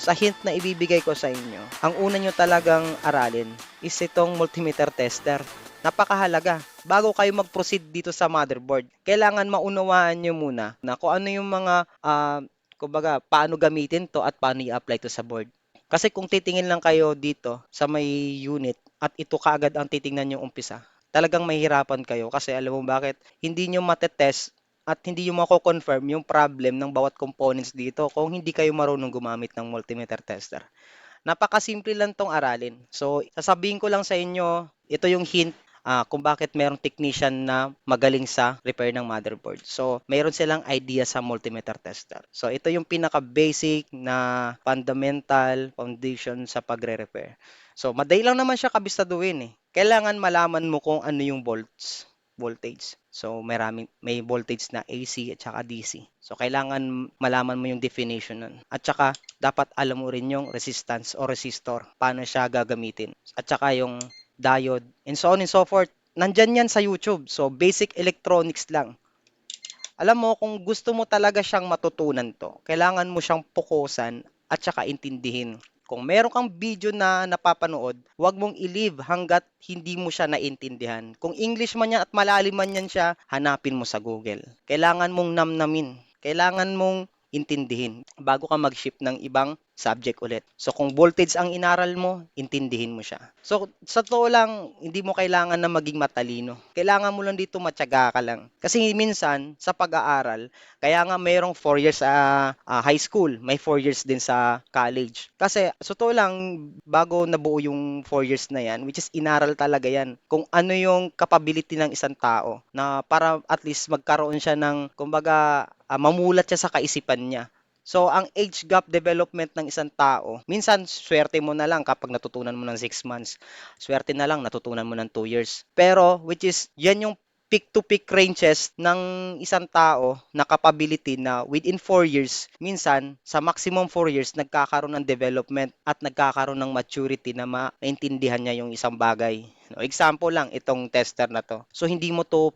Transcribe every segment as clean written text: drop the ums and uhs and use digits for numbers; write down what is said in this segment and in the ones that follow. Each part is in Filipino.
sa hint na ibibigay ko sa inyo, ang una nyo talagang aralin is itong multimeter tester. Napakahalaga. Bago kayo mag-proceed dito sa motherboard, kailangan maunawaan nyo muna na kung ano yung mga, kumbaga, paano gamitin to at paano i-apply to sa board. Kasi kung titingin lang kayo dito sa may unit at ito kaagad ang titingnan yung umpisa, talagang mahihirapan kayo kasi alam mo bakit? Hindi nyo matetest at hindi nyo mako-confirm yung problem ng bawat components dito kung hindi kayo marunong gumamit ng multimeter tester. Napakasimple lang tong aralin. So, sasabihin ko lang sa inyo, ito yung hint kung bakit merong technician na magaling sa repair ng motherboard. So, mayroon silang idea sa multimeter tester. So, ito yung pinaka-basic na fundamental foundation sa pagre-repair. So, madali lang naman siya kabisaduhin eh. Kailangan malaman mo kung ano yung voltage. So, may voltage na AC at saka DC. So, kailangan malaman mo yung definition nun. At saka, dapat alam mo rin yung resistance o resistor, paano siya gagamitin. At saka yung diode, and so on and so forth. Nandyan yan sa YouTube. So, basic electronics lang. Alam mo, kung gusto mo talaga siyang matutunan to, kailangan mo siyang pukusan at saka intindihin. Kung meron kang video na napapanood, huwag mong i-leave hanggat hindi mo siya naintindihan. Kung English man yan at malalim man yan siya, hanapin mo sa Google. Kailangan mong namnamin. Kailangan mong intindihin bago ka mag-shift ng ibang subject ulit. So, kung voltage ang inaral mo, intindihin mo siya. So, sa totoo lang, hindi mo kailangan na maging matalino. Kailangan mo lang dito matyaga ka lang. Kasi minsan, sa pag-aaral, kaya nga mayroong 4 years sa high school, may 4 years din sa college. Kasi, sa totoo lang, bago nabuo yung 4 years na yan, which is inaral talaga yan, kung ano yung capability ng isang tao na para at least magkaroon siya ng, kumbaga, mamulat siya sa kaisipan niya. So, ang age gap development ng isang tao, minsan swerte mo na lang kapag natutunan mo ng 6 months. Swerte na lang natutunan mo ng 2 years. Pero, which is, yan yung peak-to-peak ranges ng isang tao na capability na within 4 years, minsan, sa maximum 4 years, nagkakaroon ng development at nagkakaroon ng maturity na maintindihan niya yung isang bagay. No, example lang, itong tester na to. So, hindi mo to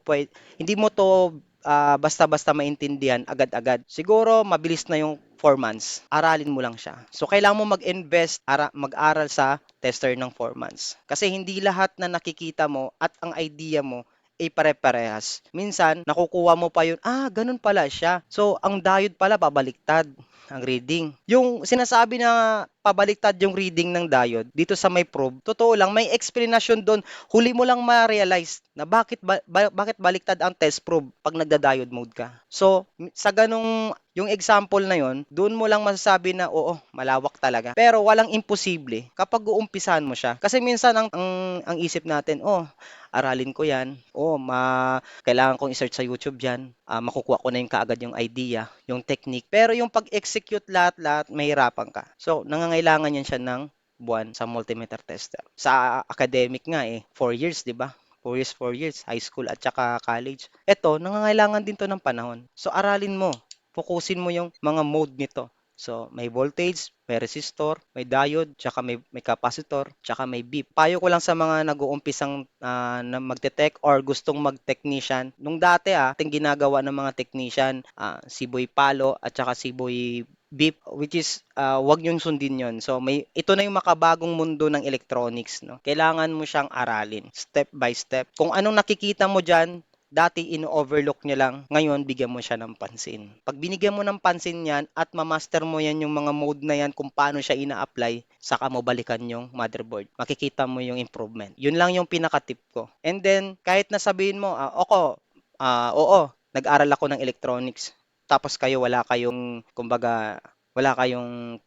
basta-basta maintindihan agad-agad. Siguro mabilis na yung 4 months. Aralin mo lang siya. So kailangan mo mag-invest, mag-aral sa tester ng 4 months. Kasi hindi lahat na nakikita mo at ang idea mo ay pare-parehas. Minsan, nakukuha mo pa yun, ganun pala siya. So, ang diode pala pabaliktad ang reading. Yung sinasabi na pabaliktad yung reading ng diode dito sa may probe, totoo lang, may explanation doon. Huli mo lang ma-realize na bakit baliktad ang test probe pag nagda-diode mode ka. So, sa ganung yung example na yon, doon mo lang masasabi na oo, malawak talaga. Pero walang imposible kapag uumpisahan mo siya. Kasi minsan ang isip natin, aralin ko 'yan. Kailangan kong i-search sa YouTube 'yan. Makukuha ko na yung kaagad yung idea, yung technique. Pero yung pag-execute lahat-lahat, mahirapan ka. So, nangangailangan yan siya ng buwan sa multimeter tester. Sa academic nga 4 years, 'di ba? 4 years, high school at saka college. Ito, nangangailangan din to ng panahon. So, aralin mo. Fokusin mo yung mga mode nito. So, may voltage, may resistor, may diode, tsaka may capacitor, tsaka may beep. Payo ko lang sa mga nag-uumpisang na magte-tech or gustong mag-technician. Nung dati ating ginagawa ng mga technician, si Boy Palo at saka si Boy beep, which is wag yung sundin yon. So ito na yung makabagong mundo ng electronics, no. Kailangan mo siyang aralin step by step. Kung anong nakikita mo diyan, dati in-overlook niya lang, ngayon bigyan mo siya ng pansin. Pag binigyan mo ng pansin yan at ma-master mo yan yung mga mode na yan kung paano siya ina-apply, saka mo balikan yung motherboard. Makikita mo yung improvement. Yun lang yung pinaka-tip ko. And then, kahit nasabihin mo, oo, nag-aral ako ng electronics. Tapos kayo wala kayong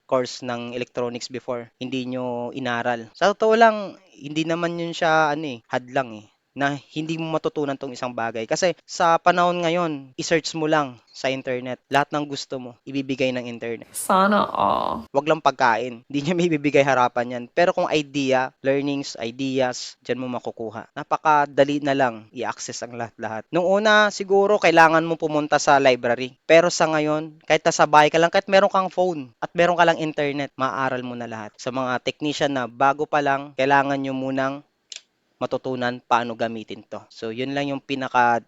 course ng electronics before. Hindi nyo inaral. Sa totoo lang, hindi naman yun siya hadlang na hindi mo matutunan tong isang bagay. Kasi sa panahon ngayon, i-search mo lang sa internet. Lahat ng gusto mo, ibibigay ng internet. Sana all. Wag lang pagkain. Hindi niya may bibigay harapan yan. Pero kung idea, learnings, ideas, dyan mo makukuha. Napakadali na lang i-access ang lahat-lahat. Nung una, siguro, kailangan mo pumunta sa library. Pero sa ngayon, kahit nasa bahay ka lang, kahit meron kang phone at meron ka lang internet, maaral mo na lahat. Sa mga technician na bago pa lang, kailangan nyo munang matutunan paano gamitin to. So, yun lang yung pinaka,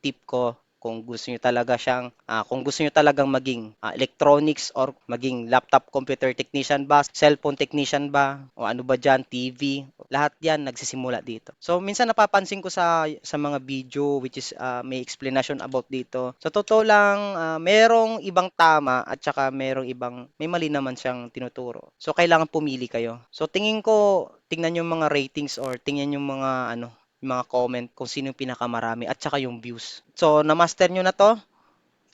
tip ko kung gusto niyo talaga siyang kung gusto niyo talagang maging electronics or maging laptop computer technician ba, cellphone technician ba, o ano ba diyan, TV, lahat 'yan nagsisimula dito. So minsan napapansin ko sa mga video which is may explanation about dito. Sa totoo lang, merong ibang tama at saka merong ibang may mali naman siyang tinuturo. So kailangan pumili kayo. So tingin ko tingnan yung mga ratings or tingnan yung mga ano, yung mga comment kung sino yung pinakamarami at saka yung views. So na-master nyo na to,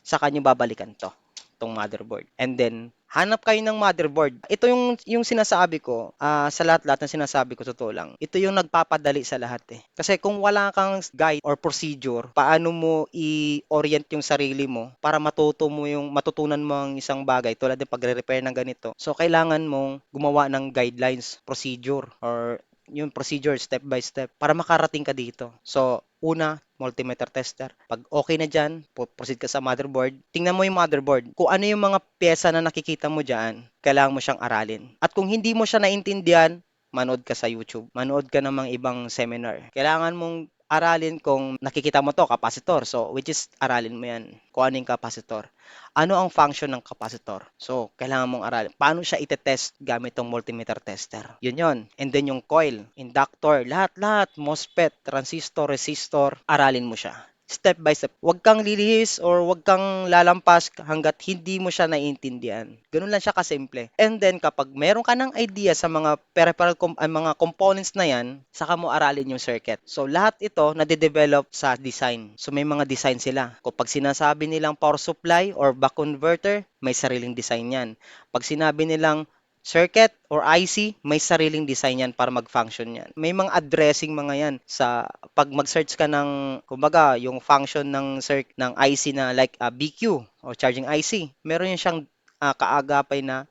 saka nyo babalikan to, tong motherboard. And then, hanap kayo ng motherboard. Ito yung sinasabi ko, sa lahat-lahat ng sinasabi ko, totoo lang. Ito yung nagpapadali sa lahat eh. Kasi kung wala kang guide or procedure, paano mo i-orient yung sarili mo para matutunan mo ang isang bagay tulad ng pagre-repair ng ganito. So, kailangan mong gumawa ng guidelines, procedure, or yung procedure step by step para makarating ka dito. So, una, multimeter tester. Pag okay na dyan, proceed ka sa motherboard. Tingnan mo yung motherboard. Kung ano yung mga pyesa na nakikita mo dyan, kailangan mo siyang aralin. At kung hindi mo siya naintindihan, manood ka sa YouTube. Manood ka ng mga ibang seminar. Kailangan mong aralin kung nakikita mo to, capacitor. So, which is aralin mo yan. Kung ano yung capacitor. Ano ang function ng capacitor? So, kailangan mong aralin. Paano siya itetest gamit tong multimeter tester? Yun yon. And then yung coil, inductor, lahat-lahat, MOSFET, transistor, resistor, aralin mo siya. Step by step. Huwag kang lilihis or huwag kang lalampas hanggat hindi mo siya naiintindihan. Ganun lang siya kasimple. And then kapag meron ka ng idea sa mga peripheral mga components na yan, saka mo aralin yung circuit. So lahat ito nade-develop sa design. So may mga design sila. Kapag sinasabi nilang power supply or buck converter, may sariling design yan. Pag sinabi nilang circuit or IC, may sariling design yan para mag-function yan. May mga addressing mga yan sa pag mag-search ka ng kumbaga yung function ng IC na like BQ o charging IC. Meron yan siyang kaagapay na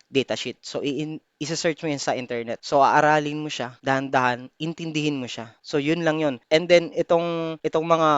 datasheet. So, isa-search mo yan sa internet. So, aaralin mo siya, dahan-dahan, intindihin mo siya. So, yun lang yun. And then, itong mga,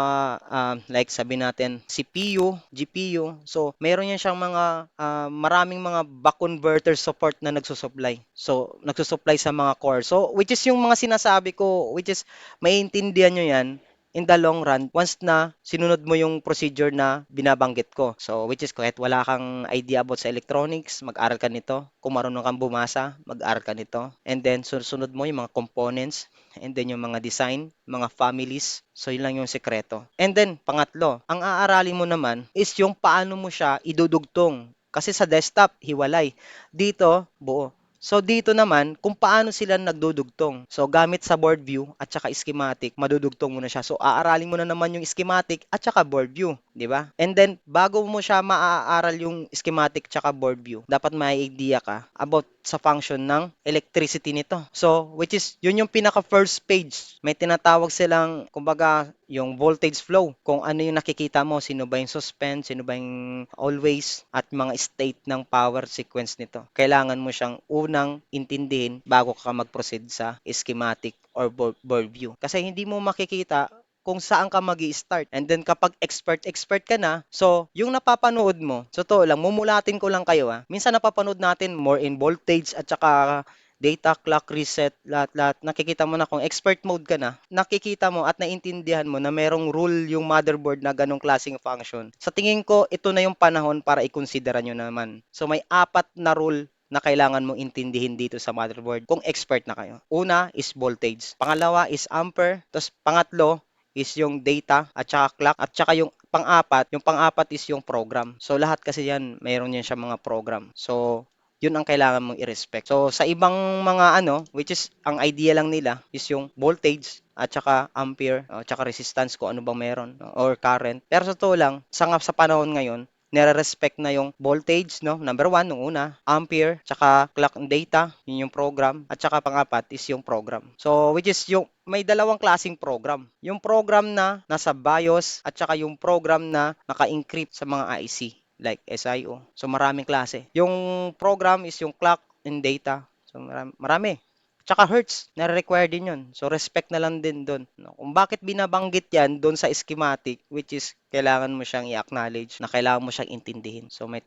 like sabi natin, CPU, GPU. So, meron yan siyang mga, maraming mga buck converter support na nagsusupply. So, nagsusupply sa mga core. So, which is yung mga sinasabi ko, which is, maiintindihan nyo yan in the long run, once na sinunod mo yung procedure na binabanggit ko. So, which is kahit wala kang idea about sa electronics, mag-aral ka nito. Kung marunong kang bumasa, mag-aral ka nito. And then, sunod mo yung mga components, and then yung mga design, mga families. So, yun lang yung sekreto. And then, pangatlo, ang aaralin mo naman is yung paano mo siya idudugtong. Kasi sa desktop, hiwalay. Dito, buo. So dito naman, kung paano sila nagdudugtong. So gamit sa board view at saka schematic, madudugtong mo na siya. So aaralin mo na naman yung schematic at saka board view, di ba? And then bago mo siya maaaral yung schematic at saka board view, dapat may idea ka about sa function ng electricity nito. So which is yun yung pinaka first page. May tinatawag silang kumbaga yung voltage flow, kung ano yung nakikita mo, sino ba yung suspend, sino ba yung always, at mga state ng power sequence nito. Kailangan mo siyang unang intindihin bago ka mag-proceed sa schematic or board view. Kasi hindi mo makikita kung saan ka magi-start. And then kapag expert ka na, so yung napapanood mo, so to lang, mumulatin ko lang kayo minsan napapanood natin more in voltage at saka data clock reset, lahat-lahat. Nakikita mo na kung expert mode ka na, nakikita mo at naintindihan mo na merong rule yung motherboard na ganong klaseng function. Sa tingin ko, ito na yung panahon para i-considera nyo naman. So may 4 na rule na kailangan mong intindihin dito sa motherboard kung expert na kayo. Una is voltage. Pangalawa is ampere. Tapos pangatlo is yung data at saka clock at saka yung pang-apat is yung program. So lahat kasi yan, mayroon yan siya mga program. So yun ang kailangan mong i-respect. So, sa ibang mga which is, ang idea lang nila is yung voltage at saka ampere, at saka resistance kung ano bang meron, or current. Pero sa totoo lang, sa panahon ngayon, nire-respect na yung voltage, number 1, nung una, ampere, tsaka clock and data, yun yung program, at saka pang-apat is yung program. So, which is may dalawang klaseng program. Yung program na nasa BIOS at saka yung program na naka-encrypt sa mga IC like SIO. So maraming klase. Yung program is yung clock and data. So marami. Tsaka hertz, nare-require din yun. So respect na lang din doon. Kung bakit binabanggit yan doon sa schematic, which is kailangan mo siyang i-acknowledge, na kailangan mo siyang intindihin. So may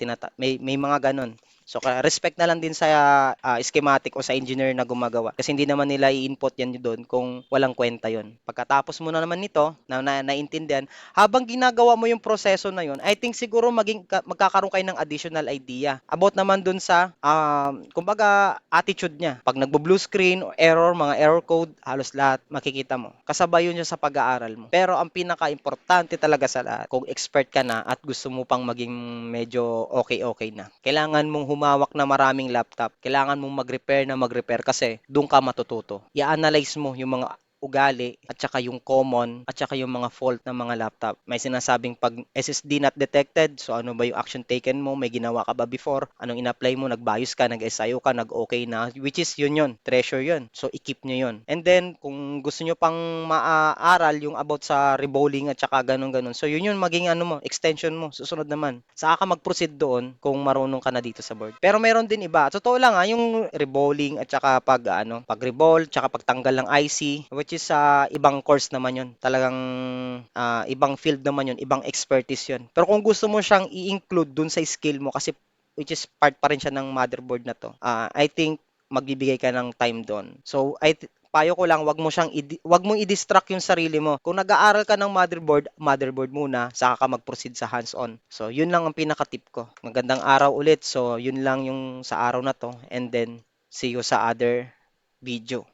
mga ganun. So respect na lang din sa schematic o sa engineer na gumagawa kasi hindi naman nila i-input yan doon kung walang kwenta yon. Pagkatapos mo na naman nito na naintindihan, habang ginagawa mo yung proseso na yon, I think siguro magkakaroon kayo ng additional idea about naman dun sa kumbaga attitude niya. Pag nagbo-blue screen o error, mga error code, halos lahat makikita mo. Kasabay yun sa pag-aaral mo. Pero ang pinaka-importante talaga sa lahat, kung expert ka na at gusto mo pang maging medyo okay-okay na, kailangan mong humawak na maraming laptop. Kailangan mong mag-repair kasi doon ka matututo. I-analyze mo yung mga ugali at saka yung common at saka yung mga fault ng mga laptop. May sinasabing pag SSD not detected, so ano ba yung action taken mo? May ginawa ka ba before? Anong in-apply mo? Nag-BIOS ka, nag-SIO ka, nag-okay na, which is yun, treasure yun. So i-keep nyo yun. And then kung gusto nyo pang maaral yung about sa rebowling at saka ganun-ganun, so yun maging ano mo, extension mo, susunod naman. Saka ka mag-proceed doon kung marunong ka na dito sa board. Pero meron din iba. Totoo lang yung rebowling at saka pag-rebol, tsaka pagtanggal ng IC, which is sa ibang course naman yun. Talagang ibang field naman yun, ibang expertise yun. Pero kung gusto mo siyang i-include dun sa skill mo kasi which is part pa rin siya ng motherboard na to, I think magbibigay ka ng time doon. So payo ko lang, wag mong i-distract yung sarili mo. Kung nag-aaral ka ng motherboard muna, saka ka mag-proceed sa hands-on. So yun lang ang pinaka-tip ko. Magandang araw ulit. So yun lang yung sa araw na to, and then see you sa other video.